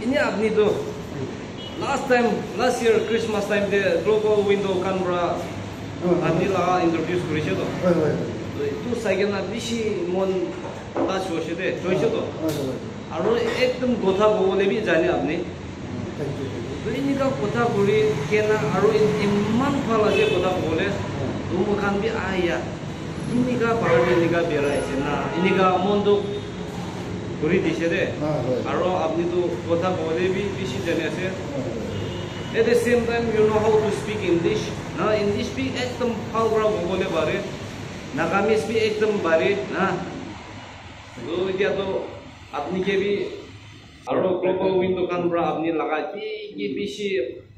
ini apni to last year Christmas time the global window camera apni laga introduce koriche to itu cycle na bishi mon touch hoise de choise to aro ekdom gotha bole bi jane apni to ini ka gotha kori kena aro imman phala je gotha bole tum khan bi aya ini ka bahar ini ka berai na ini ka mondo kori dise de aro apni to gotha bole bi bishi jane ase at the same time you know how to speak English na English bi ekdom phalra bole bare Nagamis भी एकदम बारे ना तो इधर तो अपनी के भी आरो ग्लोबल विंडो कान बरा अपनी लगा कि बीसी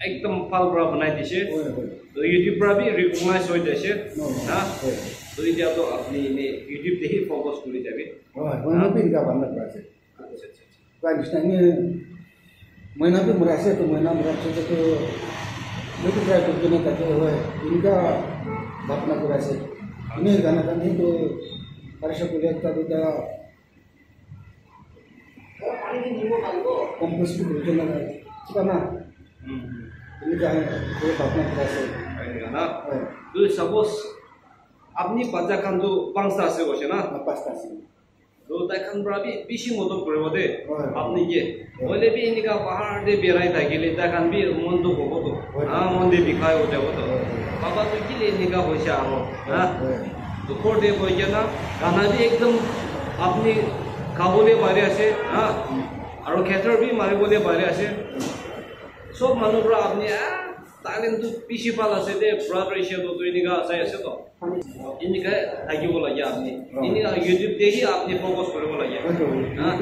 एकदम फाल बरा बनाई दिसे तो यूट्यूब पर भी रिकॉग्नाइज हो जाए ना तो इधर तो अपनी ने यूट्यूब पे ही फोकस करी जाबे मैंने भी इनका बनना पड़ा से का लिस्टा ने मैंने भी मरासे तो मैंने मरासे तो मैं तो ट्राई करके नहीं करते हुए इनका अपना पूरा से ini karena kan itu harus kuliah tadi dah kompos itu berjalan karena ini jangan itu bapaknya terasa karena tu suppose apni bacakan tu bangsa se hoche na pasta sih तो तखन बराबी बिशी मोदो करबो दे आपने ये बोले भी इनका पहाड़ दे बेराई था गेले तखन भी मन तो होबो तो हां मन दे दिखाय हो जाबो तो बाबा तो किले इनका होशा हो हां तो फोर दे बोय ना गाना भी एकदम अपनी काबुले बारे আছে हां और खेतर भी मारे बोले बारे আছে सब मानुबरा अपनी तालेन तो बिशी पाल আছে दे ब्रदर इशे तो इनका আছে तो इनका आगे बोला या आपने इनका यूट्यूब पे ही आपने फोकस करे बोला या हां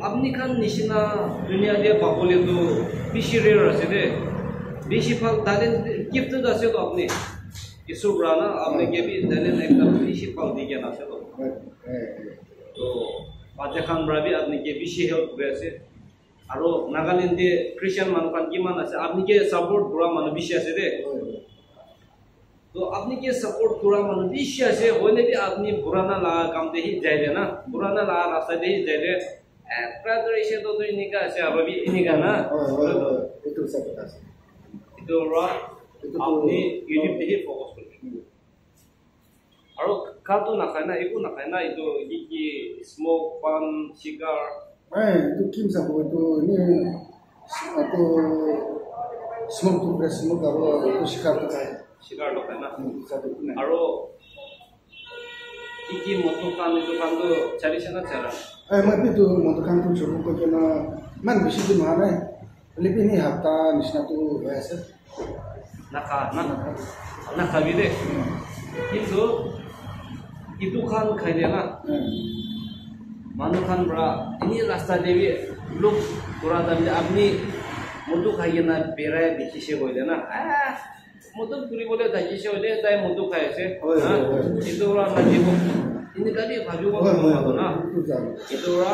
अपनी खान निशिना दुनिया दे बाबोले तो बिशी रेर আছে दे बिशी फल तालेन गिफ्ट আছে तो अपने इसु ब्राना आपने के भी तालेन एकदम बिशी फल दिया ना से तो बाजा खान ब्रा भी आपने के बिशी हेल्प करे আছে आरो नागालैंड दे क्रिश्चियन मानकान किमान আছে আপনি কে সাপোর্ট করা মানুষ বেশি আছে রে তো আপনি কে সাপোর্ট করা মানুষ বেশি আছে হইলে কি আপনি পুরানা লাগা কাম দেহি যাইলে না পুরানা লাগা রাস্তা দেহি যাইলে ব্রাদার এসে তো তুই নিকা আছে আরবি নিকা না itu saya kata itu রা আপনি ইউটিউব দেহি ফোকাস করবেন আর কাটো না খায় না এগো না খায় না itu কি smoke PAN cigar itu kim sabu itu ini aku smoke tu beres smoke kalau itu sikar tu kayak sikar tu kan na satu tu nih aro iki motokan itu kan tu cari sana cara tapi itu motokan tu cukup kau kena man bisi tu mana lebih ni hafta nisna tu biasa nak bide itu kan kaya na manukan bra ini rasta dewi look kurada bide apni motu kaya na berai dikise boile na motu puri bole dikise boile tai motu kaya se itu ora na jibo ini kali baju na itu ora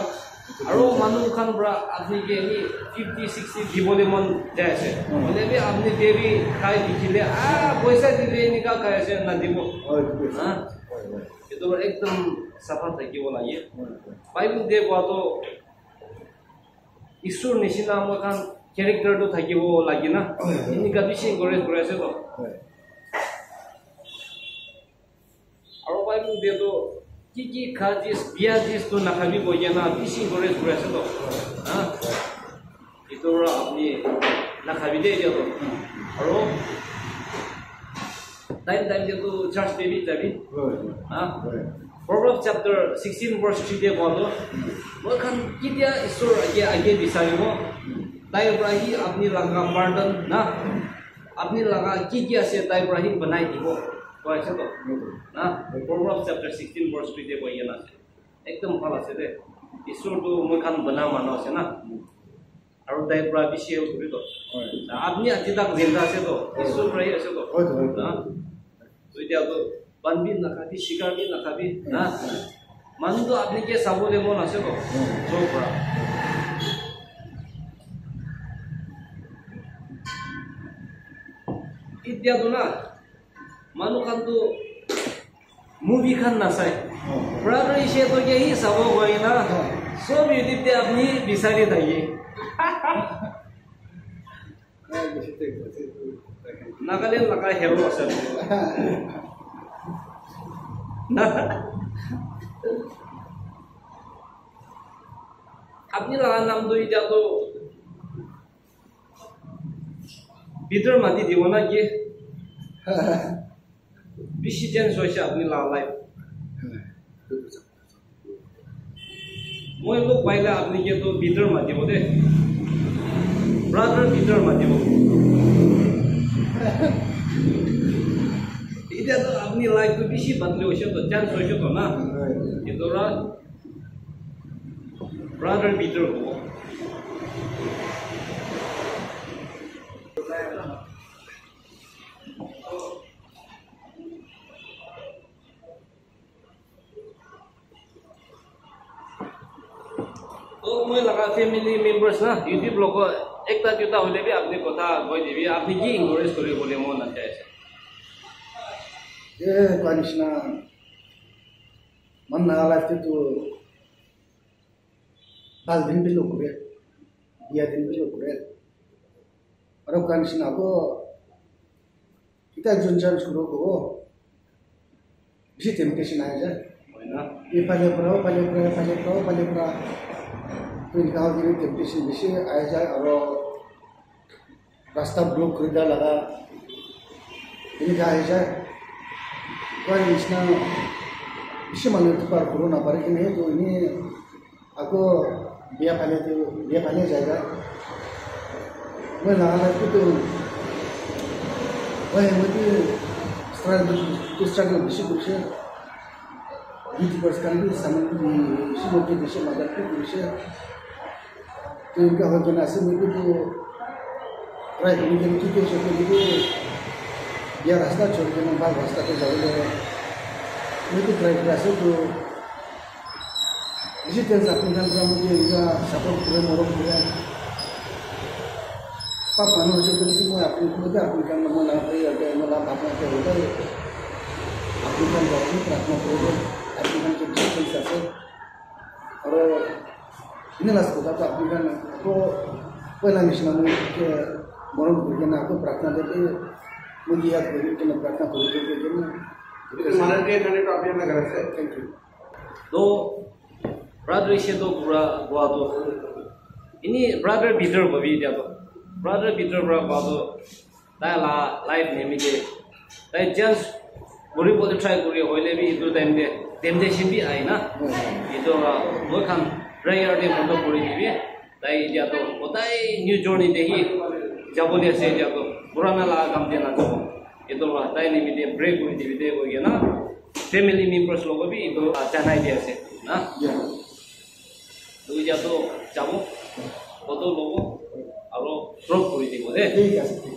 aro manukan bra apni ke ni 50 60 dibole mon jai se bole be apni devi kai dikile paisa dile ni ka kaya se na dibo itu एकदम सफा থাকিব লাগে Bible দে বাতো ঈশ্বর নিচিনা আমাকান ক্যারেক্টারটো থাকিব লাগে না ইনিকা বেশি এনকারেজ করে আছে তো আর বাইবেল দে তো কি খাজিস বিয়া জিস তো না খাবি বইয়া না বেশি এনকারেজ করে আছে তো হ্যাঁ ইতোরা আপনি না খাবি দে দিও তো আর time je tu church devi jabi ha Proverbs chapter 16 verse 3 de bolo mokan kitia isur age bisaribo tai brahi apni laga pardon na apni laga ki ase tai brahi banai dibo to aise to na Proverbs chapter 16 verse 3 de boyana ase ekdom bhal ase de isur to mokan bana mano ase na aru tai bra bishi hori to apni ati tak zinda ase to isur brahi ase to na तो इधर तो बन भी ना खाती शिकार भी ना खाती ना मान तो आपने के साबुले मोन आसे तो जो पड़ा इधर तो ना मानो खान तो मूवी खान ना साय ब्रदर इसे तो यही सबो गई ना সব ইউটিউবতে আপনি বিচাৰি থাকে নাগালেণ্ড লাগা হেৰো আছে আপনি লাগা নামটো এতিয়াতো ভিতৰ মাটি দিব না কি বেছি চেঞ্জ হৈছে আপনি লাগা লাইফ মই লোক পাইলে আপনি কিন্তু ভিতৰ মাতিব দে ব্ৰাদাৰ ভিতৰ মাতিব এতিয়াতো আপনি লাইফটো বেছি বাদলি হৈছে তো চেঞ্জ হৈছে তো না কিন্তু ব্ৰাদাৰ ভিতৰ হ'ব तो मैं लगा फैमिली मेंबर्स ना यूट्यूब लोग एक ता जुता होले भी अपने कथा कोई दिबी अपनी की इंकरेज करे बोले मन अच्छा है ये कानिशना मन ना लाइफ तो पाल दिन भी लोग करे या दिन भी लोग करे और कानिशना को kita junjang suruh ko bisi temptation aja ना ये pale pro तो इनका भी टेम्पटेशन बेसी आ जाए और रास्ता ब्लॉक कर दिया लगा इनका आ जाए कोई इसना इसी मालूम तो पर कोरोना पर कि नहीं तो इन्हें आपको बिया पहले जाएगा मैं लगा तो वह मुझे स्ट्रगल बेसी कुछ यूट्यूबर्स का भी सामान इसी मोटे देशों मदद की विषय तो इनका हो जाना से मुझे तो राइट मुझे ठीक है तो मुझे यह रास्ता छोड़ के मैं बाल रास्ता पे जाऊँगा मुझे ट्राई किया से तो इसी तरह से अपने घर मुझे इनका सपोर्ट पूरे मोरम पूरे पाप मानो से तो मैं अपने खुद अपने घर में ना पे अगर मैं लाभ अपना के होगा अपने घर में प्रार्थना करूँगा अपने घर के जीवन से और ini lah sekolah tu aku kan aku pernah misal mau ke moral bagian aku praktek jadi melihat bagaimana praktek politik bagaimana mana dia nanti tu apa yang nak kerja thank you तो brother इसे तो पूरा हुआ तो ini brother bitter babi dia तो brother bitter bra हुआ तो ता ला लाइफ में मुझे ता जस्ट बुरी बोल ट्राई करी होले भी इधर टाइम दे टेम्पटेशन भी आई ना itu वो kan prayer de foto kori dibi tai dia to otai new journey dehi jabole ase dia to purana la kam de na to itu la tai ni mi de break kori dibi de ho gya na family members logo bi itu chanai de ase na ya tu dia to jabo foto logo aro drop kori dibo de ঠিক আছে